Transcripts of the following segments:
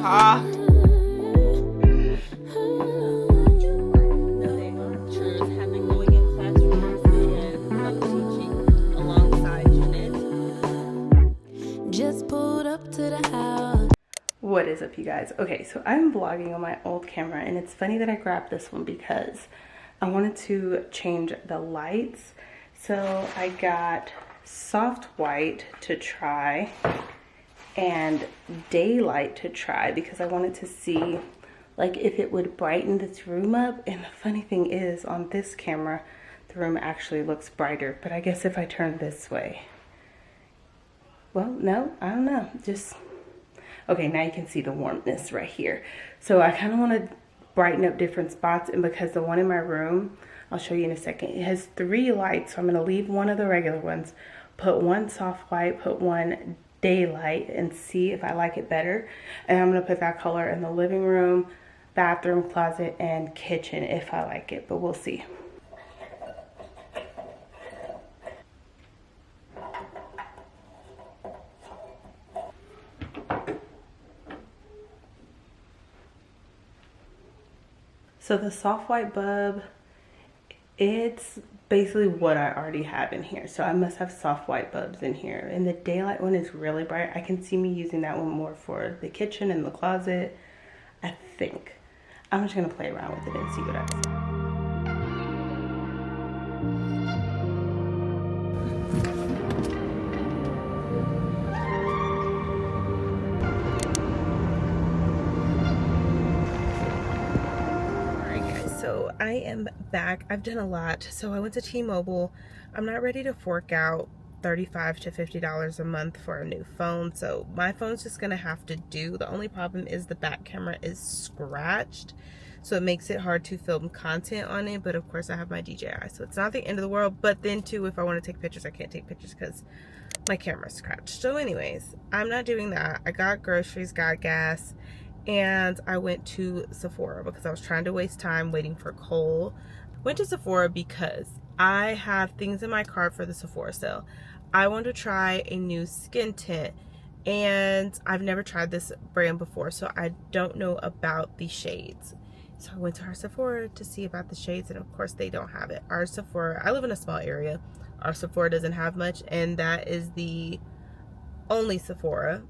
talk. What is up, you guys? Okay, so I'm vlogging on my old camera, and it's funny that I grabbed this one because I wanted to change the lights. So I got soft white to try and daylight to try because I wanted to see like if it would brighten this room up. And the funny thing is, on this camera the room actually looks brighter, but I guess if I turn this way, well, no, I don't know, just okay, now you can see the warmness right here. So I kind of want to brighten up different spots, and because the one in my room, I'll show you in a second, it has 3 lights, so I'm going to leave one of the regular ones, put one soft white, put one daylight, and see if I like it better. And I'm going to put that color in the living room, bathroom, closet, and kitchen if I like it, but we'll see. So the soft white bulb, it's basically what I already have in here. So I must have soft white bulbs in here. And the daylight one is really bright. I can see me using that one more for the kitchen and the closet, I think. I'm just gonna play around with it and see what happens. So I am back. I've done a lot. So I went to T-Mobile. I'm not ready to fork out $35 to $50 a month for a new phone. So my phone's just gonna have to do. The only problem is the back camera is scratched. So it makes it hard to film content on it. But of course I have my DJI. So it's not the end of the world. But then too, if I want to take pictures, I can't take pictures because my camera's scratched. So anyways, I'm not doing that. I got groceries, got gas. And I went to Sephora because I was trying to waste time waiting for Cole. Went to Sephora because I have things in my cart for the Sephora sale. I want to try a new skin tint, and I've never tried this brand before, so I don't know about the shades. So I went to our Sephora to see about the shades, and of course they don't have it. Our Sephora, I live in a small area. Our Sephora doesn't have much, and that is the only Sephora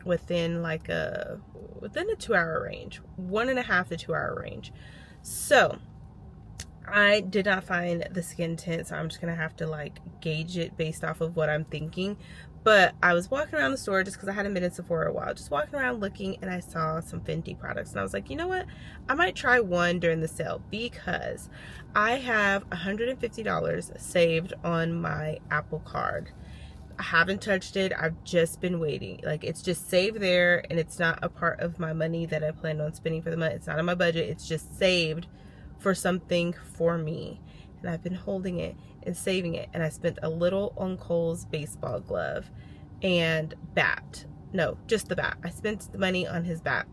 within like a 2-hour range, 1.5 to 2 hour range. So I did not find the skin tint, so I'm just gonna have to like gauge it based off of what I'm thinking. But I was walking around the store just because I hadn't been in Sephora a while, just walking around looking, and I saw some Fenty products, and I was like, you know what, I might try one during the sale because I have $150 saved on my Apple Card. I haven't touched it. I've just been waiting. Like, it's just saved there, and it's not a part of my money that I planned on spending for the month. It's not in my budget. It's just saved for something for me. And I've been holding it and saving it. And I spent a little on Cole's baseball glove and bat. No, just the bat. I spent the money on his bat.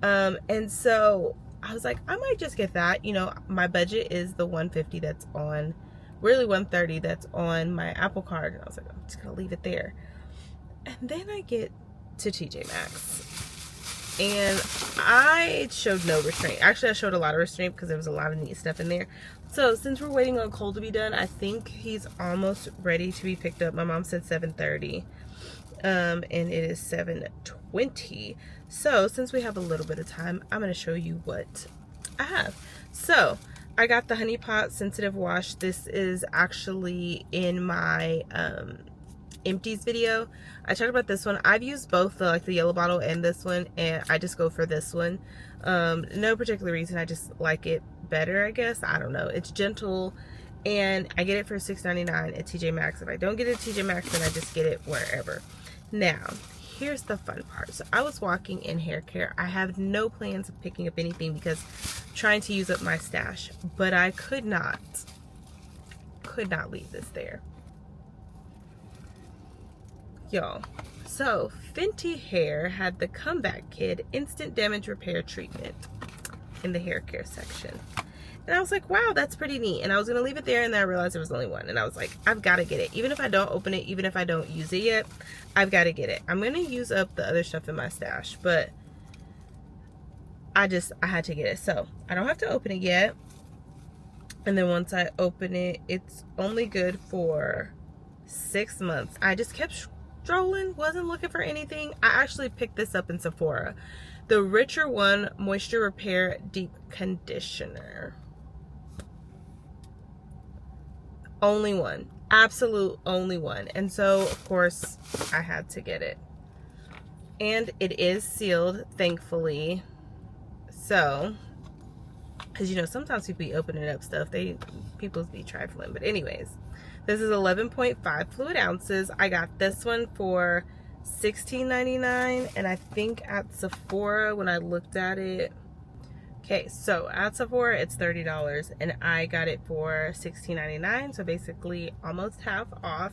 And so I was like, I might just get that. You know, my budget is the $150 that's on, really $130 that's on my Apple Card. And I was like, I'm just gonna leave it there. And then I get to TJ Maxx, and I showed no restraint. Actually, I showed a lot of restraint because there was a lot of neat stuff in there. So since we're waiting on Cole to be done, I think he's almost ready to be picked up. My mom said 7:30, and it is 7:20. So since we have a little bit of time, I'm gonna show you what I have. So I got the Honey Pot Sensitive Wash. This is actually in my empties video. I talked about this one. I've used both the yellow bottle and this one, and I just go for this one. No particular reason. I just like it better, I guess. I don't know. It's gentle, and I get it for $6.99 at TJ Maxx. If I don't get it at TJ Maxx, then I just get it wherever. Now, here's the fun part. So I was walking in hair care. I have no plans of picking up anything because I'm trying to use up my stash, but I could not leave this there, y'all. So Fenty Hair had the Comeback Kid Instant Damage Repair Treatment in the hair care section. And I was like, wow, that's pretty neat. And I was going to leave it there, and then I realized there was only one. And I was like, I've got to get it. Even if I don't open it, even if I don't use it yet, I've got to get it. I'm going to use up the other stuff in my stash, but I had to get it. So I don't have to open it yet. And then once I open it, it's only good for 6 months. I just kept strolling, wasn't looking for anything. I actually picked this up in Sephora. The Richer One Moisture Repair Deep Conditioner. Only one. Absolute only one. And so, of course, I had to get it. And it is sealed, thankfully. So, because you know, sometimes people be opening up stuff, people be trifling. But anyways, this is 11.5 fluid ounces. I got this one for $16.99, and I think at Sephora when I looked at it, okay, so at Sephora it's $30, and I got it for $16.99, so basically almost half off.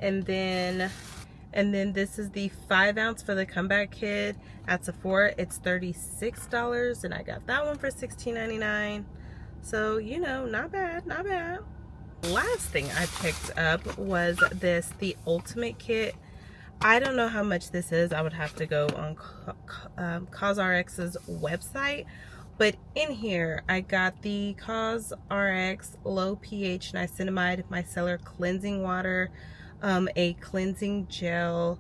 And then this is the 5 ounce for the comeback kid. At Sephora, it's $36, and I got that one for $16.99. So, you know, not bad, not bad. Last thing I picked up was the Ultimate Kit. I don't know how much this is. I would have to go on COSRX's website. But in here, I got the COSRX Low pH Niacinamide Micellar Cleansing Water, a cleansing gel,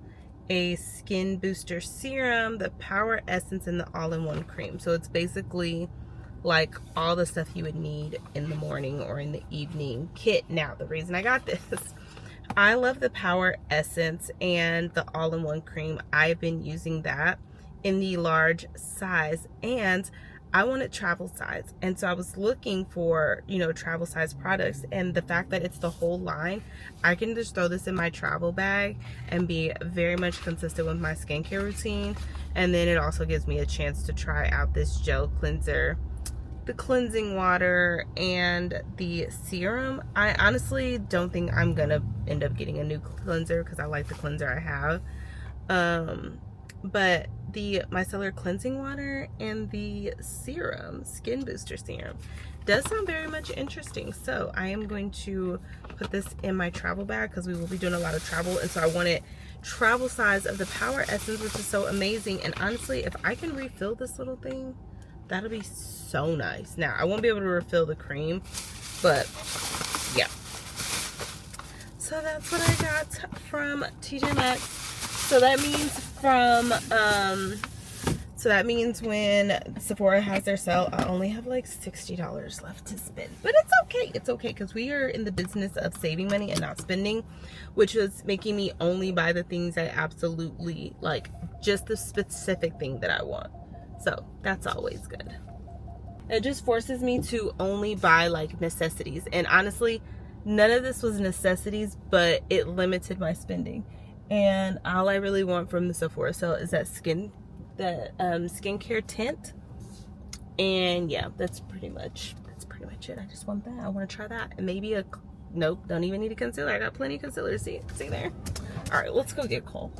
a skin booster serum, the power essence, and the all-in-one cream. So it's basically like all the stuff you would need in the morning or in the evening kit. Now, the reason I got this, I love the power essence and the all-in-one cream. I've been using that in the large size, and I wanted travel size, and so I was looking for, you know, travel size products. And the fact that it's the whole line, I can just throw this in my travel bag and be very much consistent with my skincare routine. And then it also gives me a chance to try out this gel cleanser, the cleansing water, and the serum. I honestly don't think I'm gonna end up getting a new cleanser because I like the cleanser I have. But the micellar cleansing water and the serum, skin booster serum, does sound very much interesting. So I am going to put this in my travel bag because we will be doing a lot of travel, and so I wanted travel size of the power essence, which is so amazing. And honestly, if I can refill this little thing, that'll be so nice. Now, I won't be able to refill the cream, but yeah. So that's what I got from TJ Maxx. So that means when Sephora has their sale, I only have like $60 left to spend. But it's okay. It's okay because we are in the business of saving money and not spending, which is making me only buy the things I absolutely like, just the specific thing that I want. So that's always good. It just forces me to only buy like necessities. And honestly, none of this was necessities, but it limited my spending. And all I really want from the Sephora sale is that skincare tint. And yeah, that's pretty much it. I just want that. I want to try that. And maybe nope, don't even need a concealer. I got plenty of concealer. See there? All right, let's go get Cole.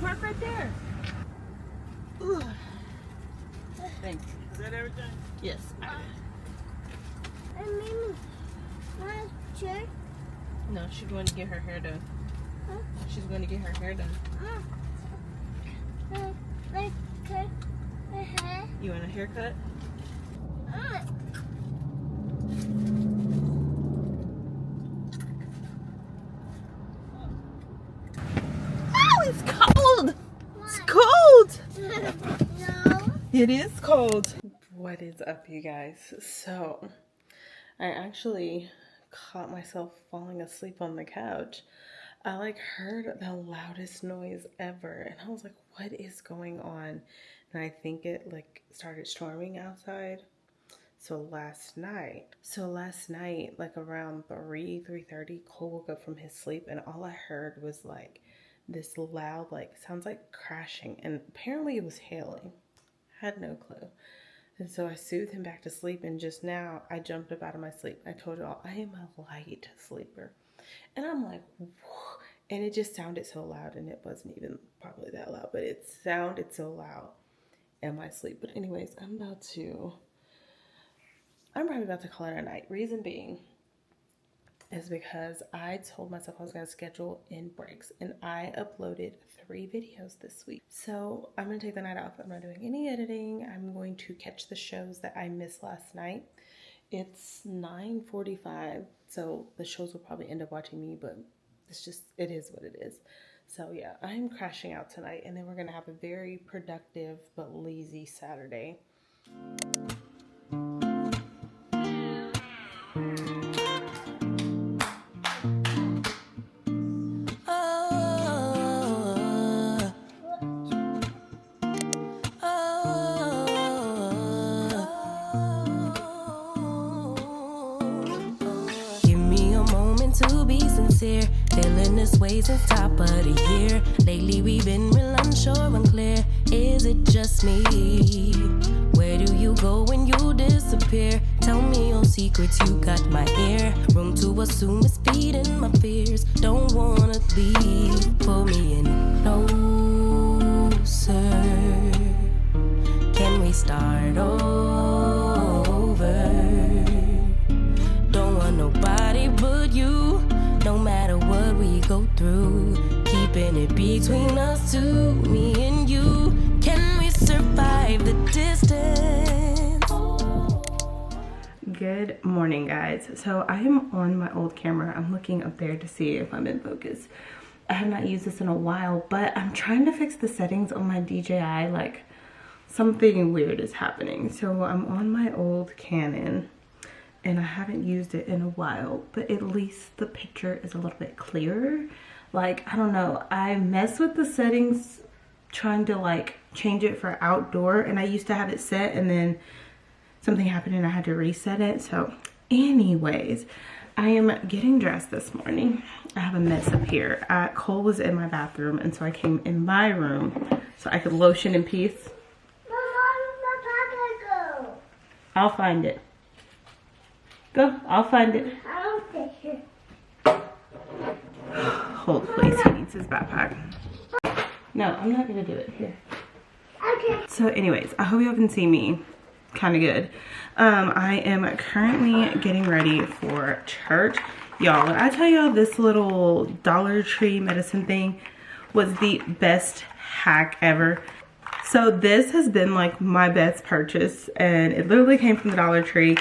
Park right there. Ooh. Thanks. Is that everything? Yes. No, she's going to get her hair done. Huh? She's going to get her hair done. You want a haircut? Oh, it's cold! It's cold! No. It is cold. What is up, you guys? So, I actually caught myself falling asleep on the couch. I like heard the loudest noise ever, and I was like, what is going on? And I think it like started storming outside. So last night, like around 3:30, Cole woke up from his sleep, and all I heard was like this loud, like sounds like crashing, and apparently it was hailing. Had no clue. And so I soothed him back to sleep, and just now I jumped up out of my sleep. I told y'all I am a light sleeper. And I'm like, whoa. And it just sounded so loud, and it wasn't even probably that loud, but it sounded so loud in my sleep. But anyways, I'm probably about to call it a night. Reason being is because I told myself I was going to schedule in breaks, and I uploaded 3 videos this week. So I'm going to take the night off. I'm not doing any editing. I'm going to catch the shows that I missed last night. It's 9:45, so the shows will probably end up watching me, but it is what it is. So yeah, I'm crashing out tonight, and then we're going to have a very productive but lazy Saturday. To be sincere, feeling this way since top of the year. Lately we've been real unsure, unclear. Is it just me? Where do you go when you disappear? Tell me your secrets, you got my ear. Room to assume it's feeding my fears. Don't wanna leave, pull me in closer. Can we start over? Don't want nobody but you, no matter what we go through. Keeping it between us two, me and you. Can we survive the distance? Good morning, guys. So I am on my old camera. I'm looking up there to see if I'm in focus. I have not used this in a while, but I'm trying to fix the settings on my DJI. Like, something weird is happening. So I'm on my old Canon, and I haven't used it in a while, but at least the picture is a little bit clearer. Like, I don't know, I mess with the settings trying to like change it for outdoor, and I used to have it set and then something happened and I had to reset it. So anyways, I am getting dressed this morning. I have a mess up here. Cole was in my bathroom, and so I came in my room so I could lotion in peace. I'll find it. Go, I'll find it. Hold, please. He needs his backpack. No, I'm not gonna do it. Here. Okay. So anyways, I hope y'all can see me kind of good. I am currently getting ready for church. Y'all, when I tell y'all this little Dollar Tree medicine thing was the best hack ever. So this has been like my best purchase, and it literally came from the Dollar Tree.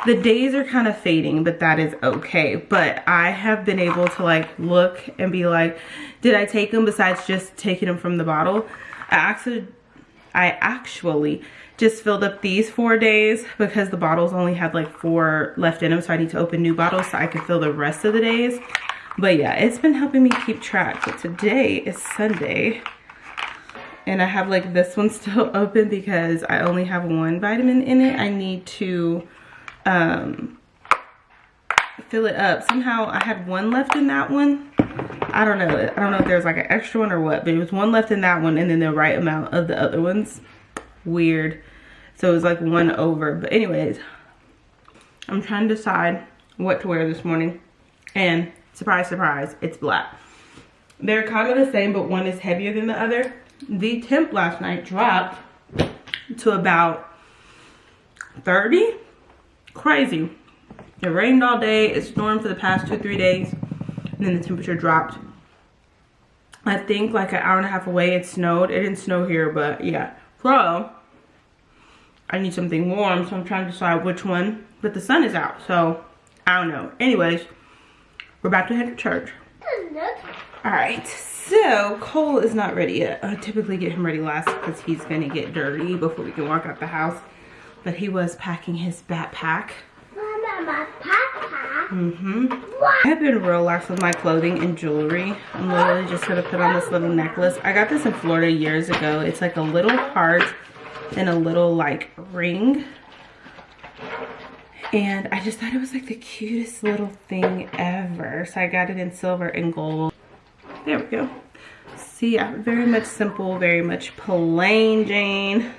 The days are kind of fading, but that is okay. But I have been able to like look and be like, did I take them besides just taking them from the bottle? I actually just filled up these 4 days because the bottles only had like 4 left in them. So I need to open new bottles so I can fill the rest of the days. But yeah, it's been helping me keep track. But today is Sunday, and I have like this one still open because I only have 1 vitamin in it. I need to fill it up. Somehow I had 1 left in that one. I don't know if there's like an extra one or what, but it was 1 left in that one and then the right amount of the other ones. Weird. So it was like 1 over. But anyways, I'm trying to decide what to wear this morning, and surprise, surprise, it's black. They're kind of the same, but one is heavier than the other. The temp last night dropped to about 30. Crazy. It rained all day. It stormed for the past 2-3 days, and then the temperature dropped. I think like an hour and a half away it snowed. It didn't snow here, but yeah. So I need something warm, so I'm trying to decide which one. But the sun is out, so I don't know. Anyways, we're about to head to church. All right, so Cole is not ready yet. I typically get him ready last because he's gonna get dirty before we can walk out the house. But he was packing his backpack. Mama, my backpack? I have been real lax with my clothing and jewelry. I'm literally just gonna put on this little necklace. I got this in Florida years ago. It's like a little heart and a little like ring. And I just thought it was like the cutest little thing ever. So I got it in silver and gold. There we go. See, yeah, very much simple, very much plain Jane.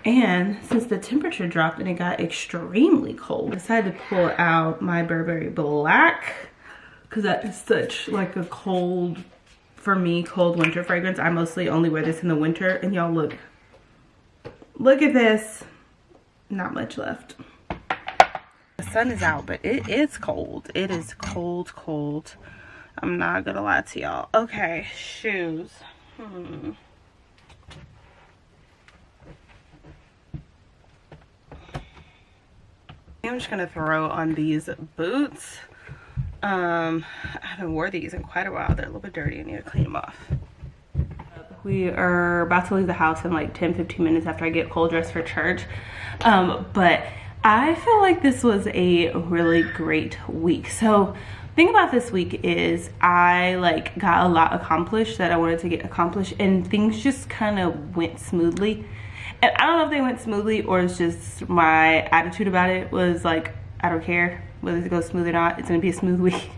And since the temperature dropped and it got extremely cold, I decided to pull out my Burberry Black because that is such like a cold, for me, cold winter fragrance. I mostly only wear this in the winter. And y'all look at this. Not much left. sun is out, but it is cold. It is cold, cold. I'm not gonna lie to y'all. Okay, shoes. I'm just gonna throw on these boots. I haven't worn these in quite a while. They're a little bit dirty. I need to clean them off. We are about to leave the house in like 10-15 minutes after I get cold dressed for church. But I feel like this was a really great week. So the thing about this week is I like got a lot accomplished that I wanted to get accomplished, and things just kind of went smoothly. And I don't know if they went smoothly or it's just my attitude about it was like, I don't care whether it goes smooth or not, it's gonna be a smooth week.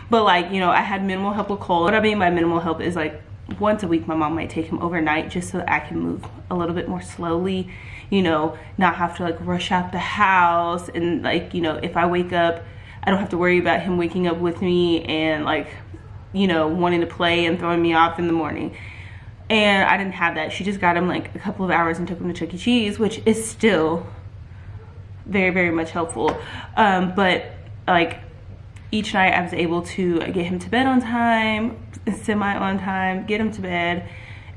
But like, you know, I had minimal help with Cole. What I mean by minimal help is like once a week my mom might take him overnight just so that I can move a little bit more slowly, you know, not have to like rush out the house. And like, you know, if I wake up, I don't have to worry about him waking up with me and like, you know, wanting to play and throwing me off in the morning. And I didn't have that. She just got him like a couple of hours and took him to Chuck E. Cheese, which is still very, very much helpful. But like each night I was able to get him to bed on time, semi on time, get him to bed,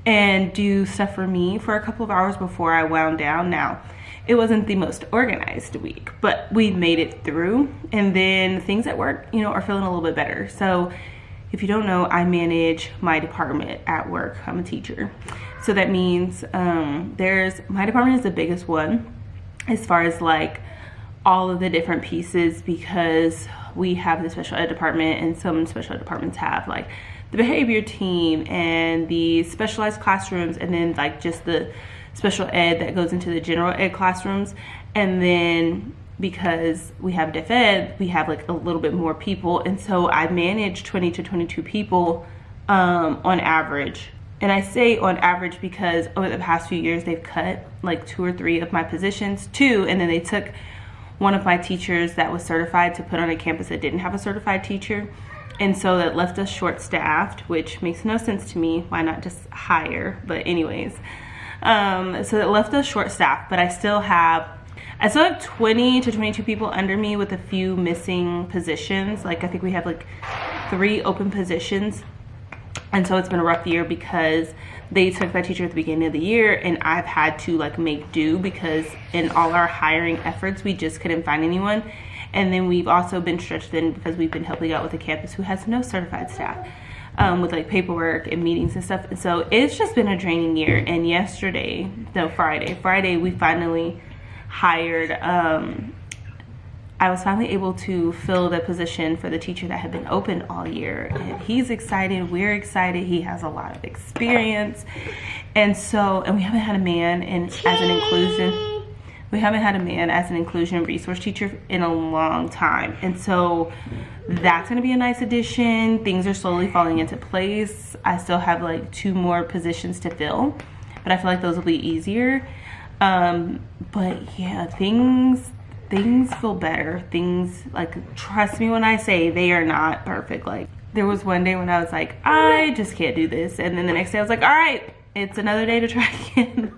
and do stuff for me for a couple of hours before I wound down. Now, it wasn't the most organized week, but we made it through. And then things at work, you know, are feeling a little bit better. So if you don't know, I manage my department at work. I'm a teacher. So that means my department is the biggest one as far as like all of the different pieces, because we have the special ed department, and some special ed departments have like the behavior team and the specialized classrooms, and then like just the special ed that goes into the general ed classrooms. And then because we have deaf ed, we have like a little bit more people. And so I manage 20 to 22 people on average. And I say on average because over the past few years, they've cut like 2 or 3 of my positions, 2, and then they took one of my teachers that was certified to put on a campus that didn't have a certified teacher. And so that left us short-staffed, which makes no sense to me. Why not just hire? But anyways, so that left us short-staffed, but I still have 20 to 22 people under me with a few missing positions. Like I think we have like 3 open positions. And so it's been a rough year because they took my teacher at the beginning of the year, and I've had to like make do because in all our hiring efforts, we just couldn't find anyone. And then we've also been stretched thin because we've been helping out with a campus who has no certified staff with like paperwork and meetings and stuff. And so it's just been a draining year. And Friday, we finally hired, I was finally able to fill the position for the teacher that had been open all year. And he's excited, we're excited, he has a lot of experience. And we haven't had a man as an inclusion resource teacher in a long time. And so that's gonna be a nice addition. Things are slowly falling into place. I still have like 2 more positions to fill, but I feel like those will be easier. But yeah, things feel better. Things, like, trust me when I say they are not perfect. Like, there was one day when I was like, I just can't do this. And then the next day I was like, all right, it's another day to try again.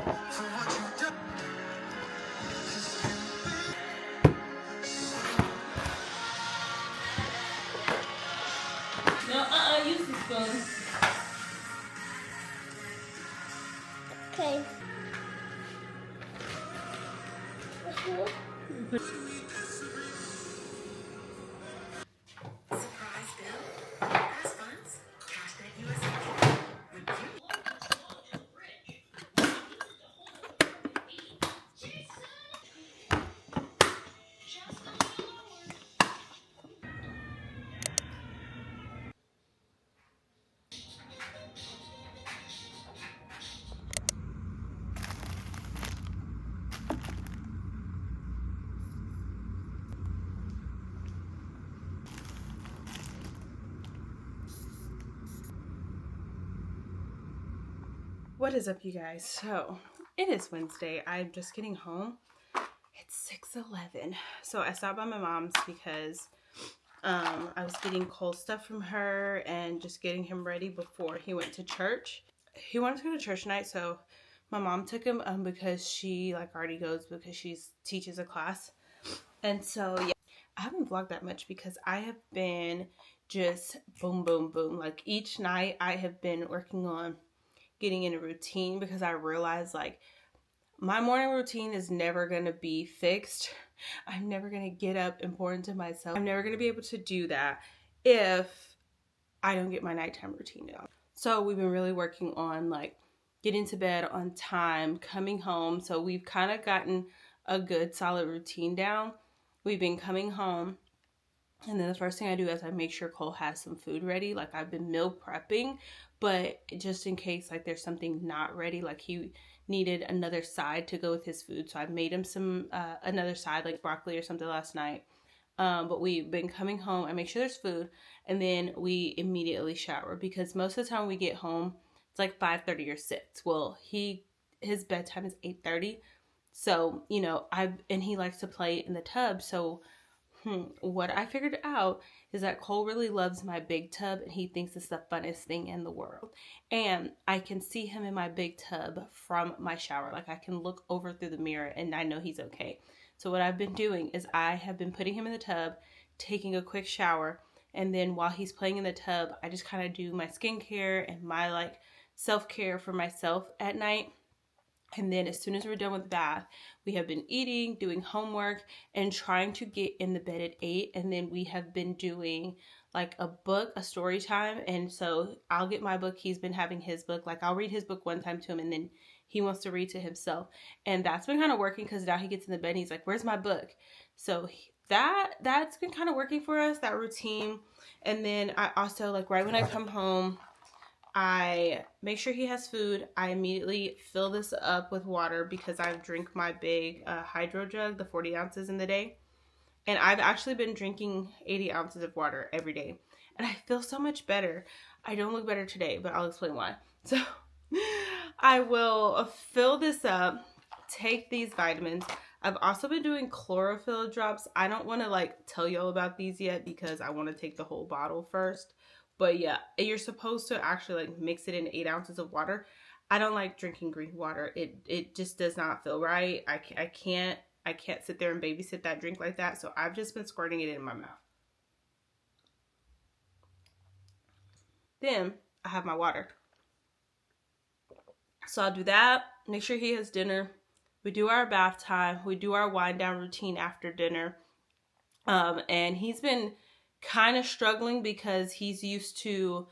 No, use the spoon. Okay. What is up, you guys? So it is Wednesday. I'm just getting home. It's 6:11. So I stopped by my mom's because I was getting cold stuff from her and just getting him ready before he went to church. He wanted to go to church tonight, so my mom took him because she already goes because she teaches a class. And so yeah, I haven't vlogged that much because I have been just boom, boom, boom. Like each night I have been working on getting in a routine because I realized my morning routine is never going to be fixed. I'm never going to get up and pour into myself. I'm never going to be able to do that if I don't get my nighttime routine down. So we've been really working on getting to bed on time, coming home. So we've kind of gotten a good solid routine down. We've been coming home, and then the first thing I do is I make sure Cole has some food ready. I've been meal prepping, but just in case there's something not ready, he needed another side to go with his food. So I made him some another side like broccoli or something last night. But we've been coming home. I make sure there's food, and then we immediately shower because most of the time we get home, it's 5:30 or 6. Well, his bedtime is 8:30. So, and he likes to play in the tub. So what I figured out is that Cole really loves my big tub and he thinks it's the funnest thing in the world. And I can see him in my big tub from my shower. I can look over through the mirror and I know he's okay. So what I've been doing is I have been putting him in the tub, taking a quick shower, and then while he's playing in the tub, I just kind of do my skincare and my self-care for myself at night. And then as soon as we're done with the bath, we have been eating, doing homework, and trying to get in the bed at 8. And then we have been doing a book, a story time. And so I'll get my book. He's been having his book. I'll read his book one time to him, and then he wants to read to himself. And that's been kind of working because now he gets in the bed and he's like, where's my book? So that's been kind of working for us, that routine. And then I also, right when I come home, I make sure he has food. I immediately fill this up with water because I drink my big hydro jug, the 40 ounces in the day. And I've actually been drinking 80 ounces of water every day. And I feel so much better. I don't look better today, but I'll explain why. So I will fill this up, take these vitamins. I've also been doing chlorophyll drops. I don't want to tell y'all about these yet because I want to take the whole bottle first. But yeah, you're supposed to actually mix it in 8 ounces of water. I don't like drinking green water. It just does not feel right. I can't sit there and babysit that drink like that. So I've just been squirting it in my mouth. Then I have my water. So I'll do that. Make sure he has dinner. We do our bath time. We do our wind down routine after dinner. And he's been kind of struggling because he's used to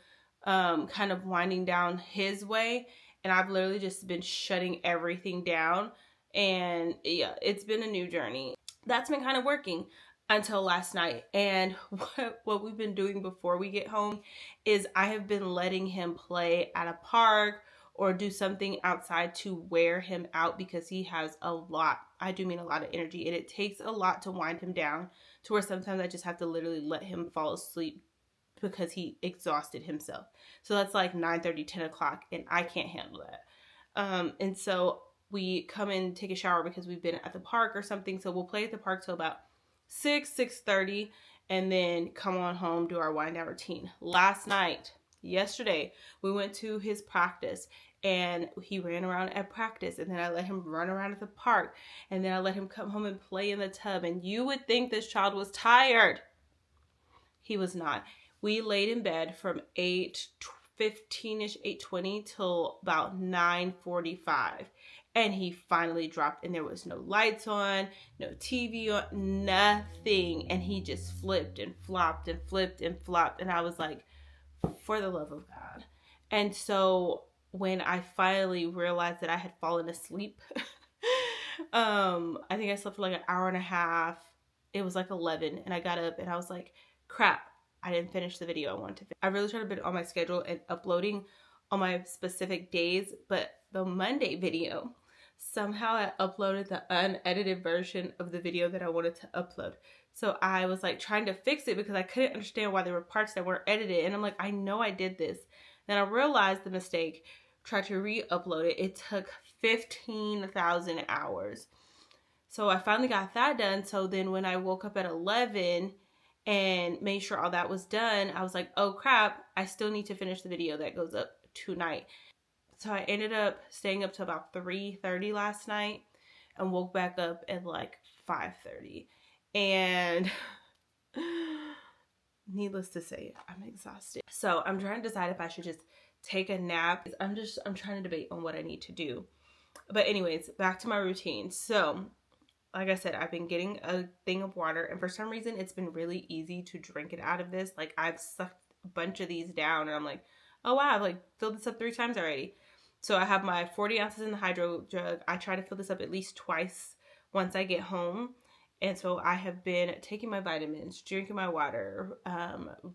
kind of winding down his way, and I've literally just been shutting everything down. And yeah, it's been a new journey. That's been kind of working until last night. And what we've been doing before we get home is I have been letting him play at a park or do something outside to wear him out because he has a lot, I do mean a lot of energy, and it takes a lot to wind him down to where sometimes I just have to literally let him fall asleep because he exhausted himself. So that's 9:30, 10 o'clock, and I can't handle that. And so we come in, take a shower because we've been at the park or something. So we'll play at the park till about 6:30, and then come on home, do our wind down routine. Last night, Yesterday, we went to his practice and he ran around at practice, and then I let him run around at the park, and then I let him come home and play in the tub. And you would think this child was tired. He was not. We laid in bed from 8:15ish, 8:20 till about 9:45. And he finally dropped, and there was no lights on, no TV on, nothing. And he just flipped and flopped and flipped and flopped. And I was like, for the love of God. And so when I finally realized that I had fallen asleep, I think I slept for like an hour and a half. It was like 11, and I got up and I was like, crap, I didn't finish the video I wanted to finish. I really tried to put on my schedule and uploading on my specific days, but the Monday video, somehow I uploaded the unedited version of the video that I wanted to upload. So I was like trying to fix it because I couldn't understand why there were parts that weren't edited. And I'm like, I know I did this. Then I realized the mistake, tried to re-upload it. It took 15,000 hours. So I finally got that done. So then when I woke up at 11 and made sure all that was done, I was like, oh crap, I still need to finish the video that goes up tonight. So I ended up staying up to about 3:30 last night and woke back up at like 5:30. And needless to say, I'm exhausted. So I'm trying to decide if I should just take a nap. I'm trying to debate on what I need to do. But anyways, back to my routine. So like I said, I've been getting a thing of water, and for some reason it's been really easy to drink it out of this. Like I've sucked a bunch of these down and I'm like, oh wow, I've like filled this up 3 times already. So I have my 40 ounces in the hydro jug. I try to fill this up at least twice once I get home. And so I have been taking my vitamins, drinking my water,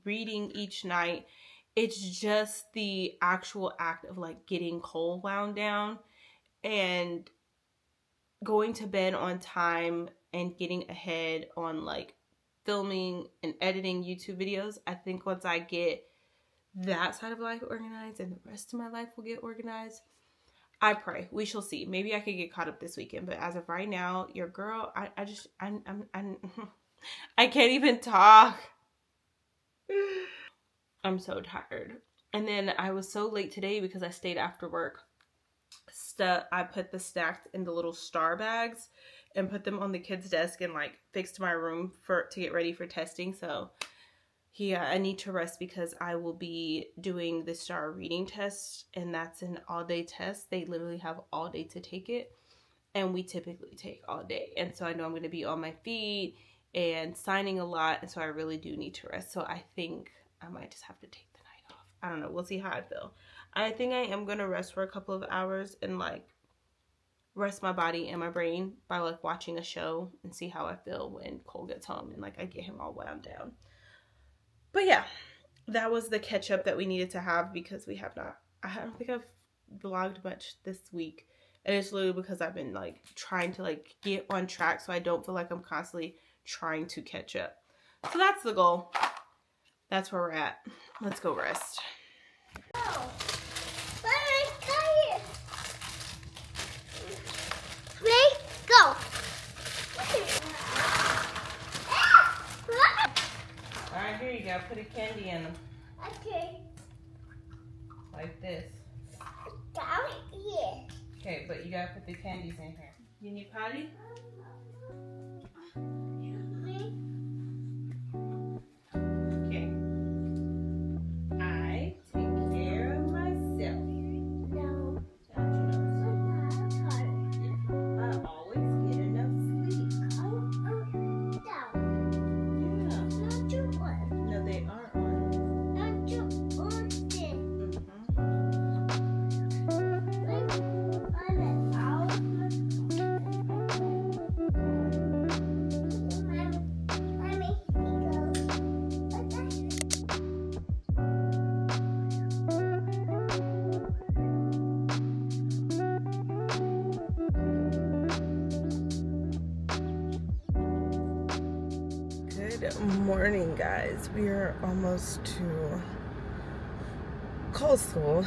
reading each night. It's just the actual act of like getting cold wound down and going to bed on time and getting ahead on like filming and editing YouTube videos. I think once I get that side of life organized and the rest of my life will get organized, I pray. We shall see. Maybe I could get caught up this weekend, but as of right now, your girl, I can't even talk. I'm so tired. And then I was so late today because I stayed after work. I put the snacks in the little star bags and put them on the kids' desk and like fixed my room to get ready for testing. So yeah, I need to rest because I will be doing the star reading test, and that's an all-day test. They literally have all day to take it, and we typically take all day. And so I know I'm going to be on my feet and signing a lot, and so I really do need to rest. So I think I might just have to take the night off. I don't know. We'll see how I feel. I think I am going to rest for a couple of hours and like rest my body and my brain by like watching a show and see how I feel when Cole gets home and like I get him all wound down. But yeah, that was the catch up that we needed to have because we have not, I don't think I've vlogged much this week. And it's literally because I've been like trying to like get on track so I don't feel like I'm constantly trying to catch up. So that's the goal. That's where we're at. Let's go rest. Go. Alright, here you go. Put a candy in them. Okay. Like this. Down here. Okay, but you gotta put the candies in here. You need potty? Okay. I take care of myself. No. Don't you know? I always get enough sleep. Yeah. No, they aren't on. Good morning, guys. We are almost to Cole's school.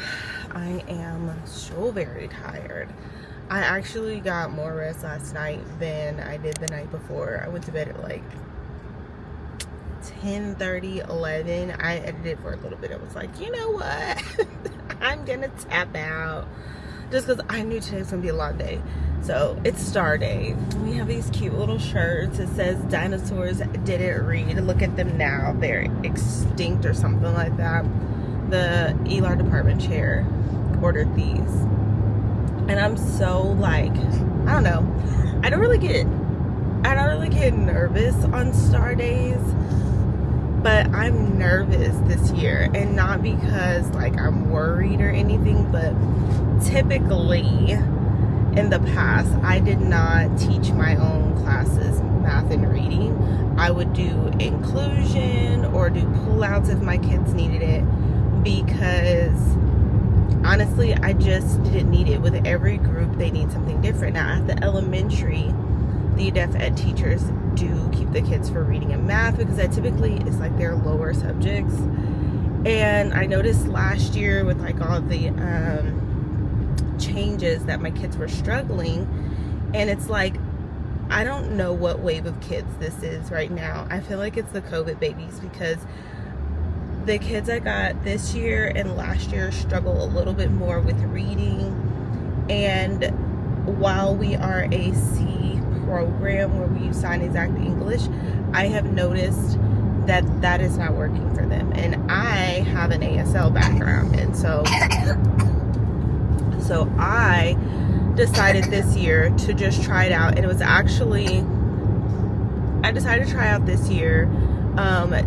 I am so very tired. I actually got more rest last night than I did the night before. I went to bed at like 10:30, 11, I edited for a little bit. I was like, you know what? I'm gonna tap out. Just because I knew today was gonna be a long day. So it's star day. We have these cute little shirts. It says dinosaurs didn't read. Look at them now. They're extinct or something like that. The ELAR department chair ordered these. And I'm so like, I don't know. I don't really get nervous on star days, but I'm nervous this year, and not because like I'm worried or anything, but typically in the past I did not teach my own classes math and reading. I would do inclusion or do pullouts if my kids needed it, because honestly I just didn't need it. With every group they need something different. Now at the elementary, the deaf ed teachers do keep the kids for reading and math, because that typically is like their lower subjects. And I noticed last year with like all the changes that my kids were struggling, and it's like, I don't know what wave of kids this is right now. I feel like it's the COVID babies, because the kids I got this year and last year struggle a little bit more with reading. And while we are a C program where we use sign exact English, I have noticed that that is not working for them. And I have an ASL background, and so I decided this year to just try it out. And it was actually, I decided to try out this year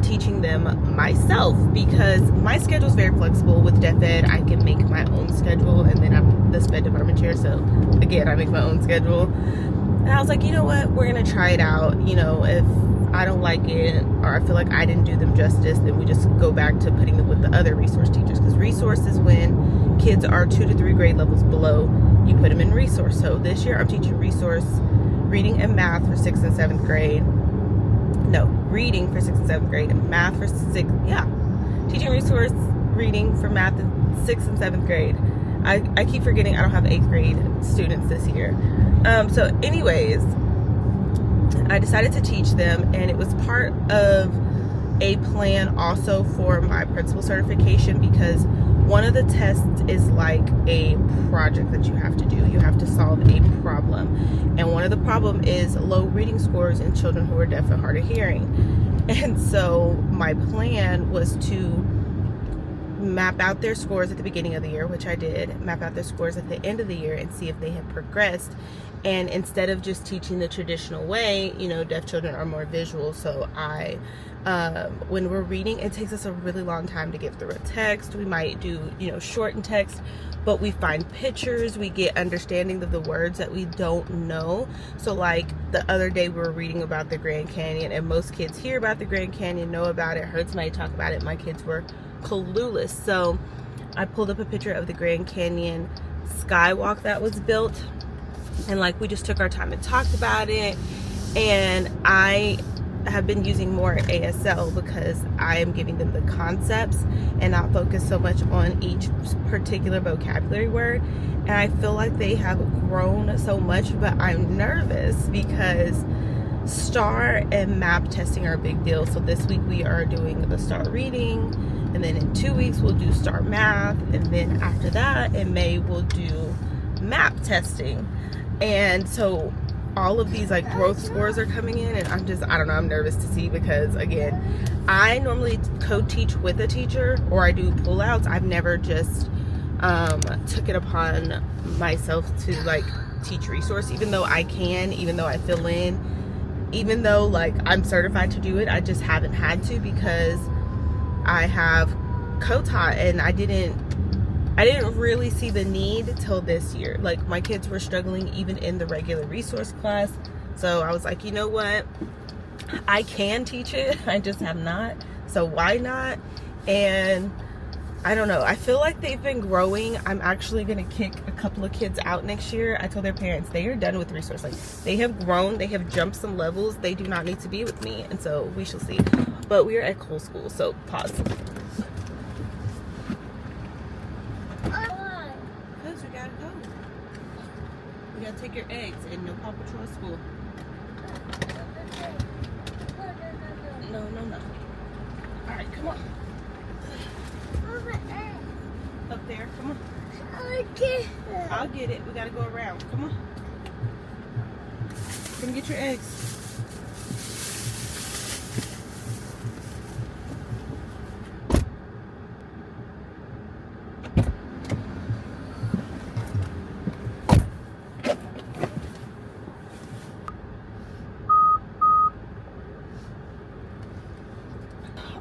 teaching them myself, because my schedule is very flexible. With deaf ed I can make my own schedule, and then I'm the sped department chair, so again I make my own schedule. And I was like, you know what, we're gonna try it out. You know, if I don't like it, or I feel like I didn't do them justice, then we just go back to putting them with the other resource teachers, because resource is when kids are 2 to 3 grade levels below, you put them in resource. So this year I'm teaching resource reading and math for 6th and 7th grade. No, reading for 6th and 7th grade, and math for 6th, yeah. Teaching resource reading for math in 6th and 7th grade. I keep forgetting I don't have 8th grade students this year. So anyways, I decided to teach them, and it was part of a plan also for my principal certification, because one of the tests is like a project that you have to do. You have to solve a problem, and one of the problem is low reading scores in children who are deaf and hard of hearing. And so my plan was to map out their scores at the beginning of the year, which I did, map out their scores at the end of the year and see if they had progressed. And instead of just teaching the traditional way, you know, deaf children are more visual, so I when we're reading, it takes us a really long time to get through a text. We might do, you know, shorten text, but we find pictures, we get understanding of the words that we don't know. So like the other day we were reading about the Grand Canyon, and most kids hear about the Grand Canyon, know about it, heard somebody talk about it. My kids were clueless. So I pulled up a picture of the Grand Canyon skywalk that was built, and like we just took our time and talked about it. And I have been using more ASL because I am giving them the concepts and not focus so much on each particular vocabulary word. And I feel like they have grown so much, but I'm nervous because STAR and MAP testing are a big deal. So this week we are doing the STAR reading, and then in 2 weeks we'll do STAR math, and then after that in May we'll do MAP testing. And so all of these like growth scores are coming in, and I don't know, I'm nervous to see, because again, I normally co-teach with a teacher or I do pullouts. I've never just took it upon myself to like teach resource, even though I can, even though I fill in, even though like I'm certified to do it. I just haven't had to because I have co-taught, and I didn't really see the need till this year. Like my kids were struggling even in the regular resource class, so I was like, you know what, I can teach it, I just have not, so why not? And I don't know, I feel like they've been growing. I'm actually gonna kick a couple of kids out next year. I told their parents they are done with resource. Like they have grown, they have jumped some levels, they do not need to be with me, and so we shall see. But we are at Cole School, so pause. Because we gotta go. We gotta take your eggs and no Paw Patrol school. No. Come on. Up there. Come on. I'll get it. We gotta go around. Come on. Come get your eggs.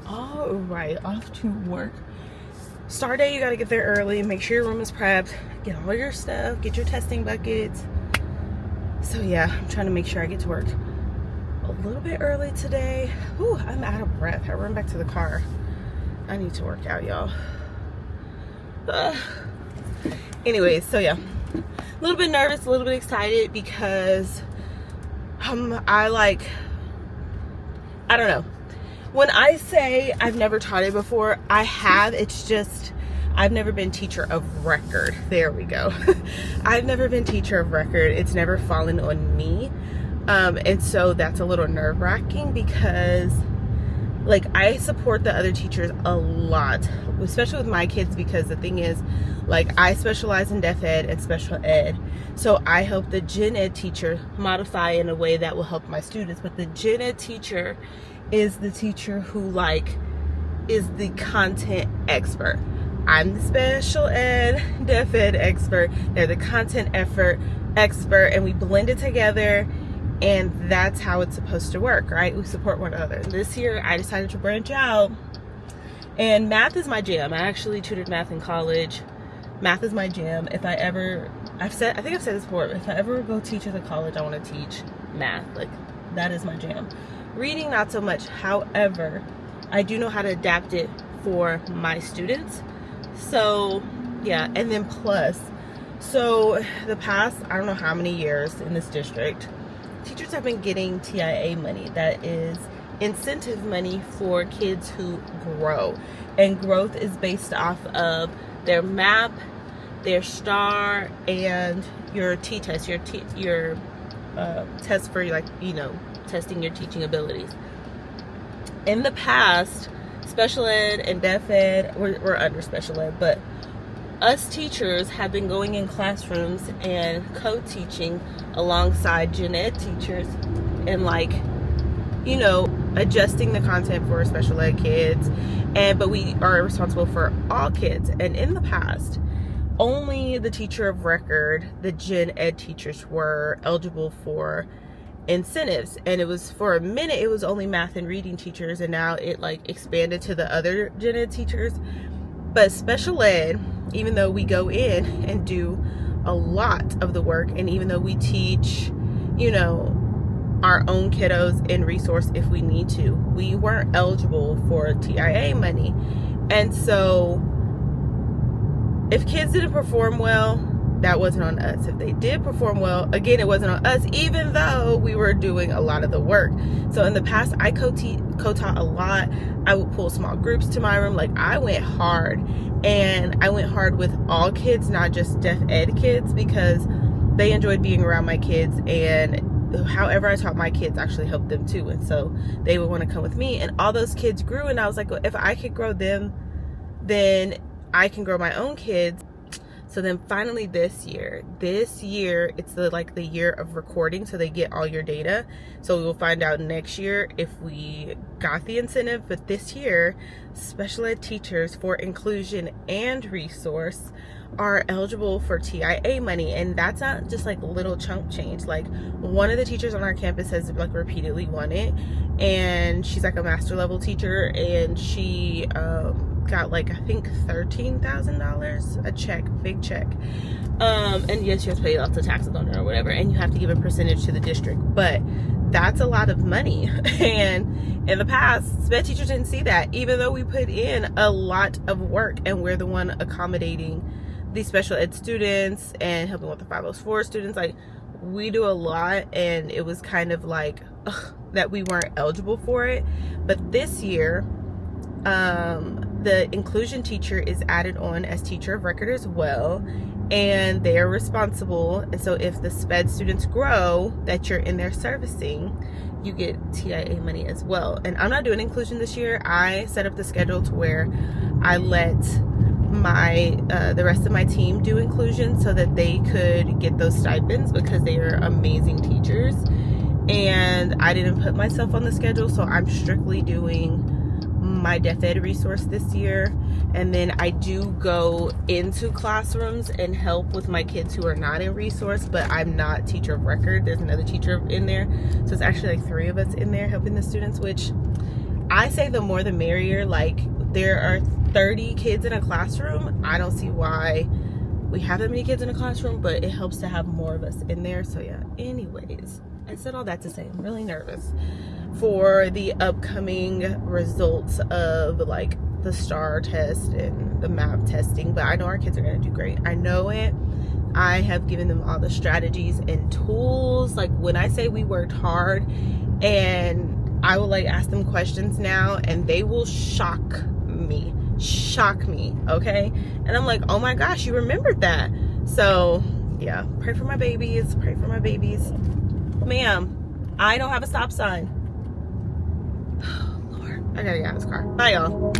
All right, off to work. Start day, you gotta get there early. Make sure your room is prepped. Get all your stuff. Get your testing buckets. So yeah, I'm trying to make sure I get to work a little bit early today. Whew, I'm out of breath. I run back to the car. I need to work out, y'all. Anyways, so yeah, a little bit nervous, a little bit excited because I don't know. When I say I've never taught it before, I have. It's just I've never been teacher of record. There we go. I've never been teacher of record. It's never fallen on me. And so that's a little nerve-wracking because like I support the other teachers a lot, especially with my kids, because the thing is, like, I specialize in deaf ed and special ed. So I help the gen ed teacher modify in a way that will help my students. But the gen ed teacher is the teacher who like is the content expert. I'm the special ed deaf ed expert. They're the content expert, and we blend it together, and that's how it's supposed to work, right? We support one another. This year I decided to branch out, and math is my jam. I actually tutored math in college. Math is my jam. If I think I've said this before, if I ever go teach at a college, I want to teach math. Like, that is my jam. Reading, not so much. However, I do know how to adapt it for my students. So yeah, and then plus, so the past, I don't know how many years in this district, teachers have been getting TIA money. That is incentive money for kids who grow. And growth is based off of their MAP, their STAR, and your T-test, your test for, like, you know, testing your teaching abilities. In the past, special ed and deaf ed, we're under special ed, but us teachers have been going in classrooms and co-teaching alongside gen ed teachers and, like, you know, adjusting the content for special ed kids, but we are responsible for all kids. And in the past, only the teacher of record, the gen ed teachers, were eligible for incentives. And it was, for a minute, it was only math and reading teachers, and now it like expanded to the other gen ed teachers. But special ed, even though we go in and do a lot of the work, and even though we teach, you know, our own kiddos in resource if we need to, we weren't eligible for TIA money. And so if kids didn't perform well, that wasn't on us. If they did perform well, again, it wasn't on us, even though we were doing a lot of the work. So in the past, I co-taught a lot. I would pull small groups to my room. Like, I went hard, and I went hard with all kids, not just deaf ed kids, because they enjoyed being around my kids, and however I taught my kids actually helped them too. And so they would want to come with me, and all those kids grew, and I was like, well, if I could grow them, then I can grow my own kids. So then finally this year, it's the year of recording, so they get all your data. So we will find out next year if we got the incentive. But this year, special ed teachers for inclusion and resource are eligible for TIA money. And that's not just like little chunk change. Like, one of the teachers on our campus has like repeatedly won it, and she's like a master level teacher, and she got like, I think $13,000, a check, big check. And yes, you have to pay lots of taxes on it or whatever, and you have to give a percentage to the district, but that's a lot of money. And in the past, SPED teachers didn't see that, even though we put in a lot of work, and we're the one accommodating the special ed students and helping with the 504 students. Like, we do a lot, and it was kind of like, ugh, that we weren't eligible for it. But this year, the inclusion teacher is added on as teacher of record as well, and they are responsible. And so if the SPED students grow that you're in there servicing, you get TIA money as well. And I'm not doing inclusion this year. I set up the schedule to where I let the rest of my team do inclusion so that they could get those stipends, because they are amazing teachers. And I didn't put myself on the schedule, so I'm strictly doing my deaf ed resource this year. And then I do go into classrooms and help with my kids who are not in resource, but I'm not teacher of record. There's another teacher in there, so it's actually like 3 of us in there helping the students, which I say the more the merrier. Like, there are 30 kids in a classroom. I don't see why we have that many kids in a classroom, but it helps to have more of us in there. So yeah, anyways, I said all that to say I'm really nervous for the upcoming results of like the STAR test and the MAP testing, but I know our kids are going to do great. I know it. I have given them all the strategies and tools. Like, when I say we worked hard, and I will like ask them questions now and they will shock me, okay? And I'm like, oh my gosh, you remembered that. So yeah, pray for my babies, ma'am. I don't have a stop sign. Oh Lord, I gotta get out of this car. Bye y'all.